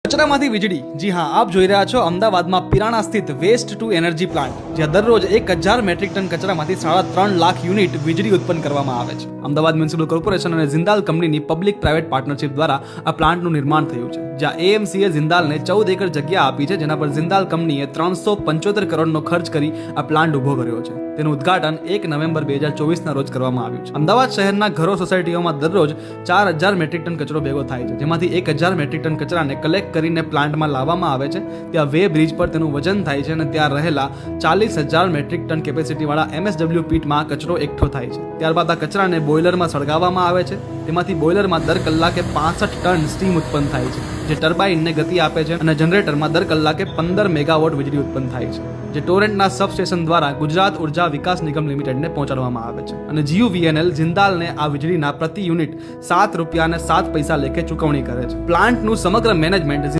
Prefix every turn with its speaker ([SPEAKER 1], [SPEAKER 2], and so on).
[SPEAKER 1] કચરામાંથી વીજળી. જી હા, આપ જોઈ રહ્યા છો અમદાવાદમાં પિરાણા સ્થિત વેસ્ટ ટુ એનર્જી પ્લાન્ટ, જ્યાં દરરોજ 1000 મેટ્રિક ટન કચરામાંથી 3.5 લાખ યુનિટ વીજળી ઉત્પન્ન કરવામાં આવે છે. અમદાવાદ મ્યુનિસિપલ કોર્પોરેશન અને જિંદાલ કંપનીની પબ્લિક પ્રાઇવેટ પાર્ટનરશિપ દ્વારા આ પ્લાન્ટનું નિર્માણ થયું છે, જ્યાં એએમસીએ જિંદાલને 14 એકર જગ્યા આપી છે, જેના પર જિંદાલ કંપનીએ 375 કરોડનો ખર્ચ કરી આ પ્લાન્ટ ઉભો કર્યો છે. તેનું ઉદ્ઘાટન 1 નવેમ્બર 2024ના રોજ કરવામાં આવ્યું છે. અમદાવાદ શહેરના ઘરો સોસાયટીઓમાં દરરોજ 4000 મેટ્રિક ટન કચરો ભેગો થાય છે, જેમાંથી 1000 મેટ્રિક ટન કચરાને કલેક્ટ કરીને પ્લાન્ટમાં લાવવામાં આવે છે. ત્યાં વે બ્રિજ પર તેનું વજન થાય છે અને ત્યાં રહેલા 40000 મેટ્રિક ટન કેપેસિટીવાળા એમએસડબલ્યુ પીટમાં કચરો એકઠો થાય છે. ત્યારબાદ આ કચરાને બોઇલરમાં સળગાવવામાં આવે છે. તેમાંથી બોઇલરમાં દર કલાકે 65 ટન સ્ટીમ ઉત્પન્ન થાય છે, જે ટર્બાઇનને ગતિ આપે છે, અને જનરેટરમાં દર કલાકે 15 મેગાવોટ વીજળી ઉત્પન્ન થાય છે, જે ટોરેન્ટના સબસ્ટેશન દ્વારા ગુજરાત ઉર્જા વિકાસ નિગમ લિમિટેડને પહોંચાડવામાં આવે છે. અને જીયુવીએનએલ જિંદાલને આ વીજળીના પ્રતિ યુનિટ ₹7.07 લેખે ચૂકવણી કરે છે. પ્લાન્ટનું સમગ્ર મેનેજમેન્ટ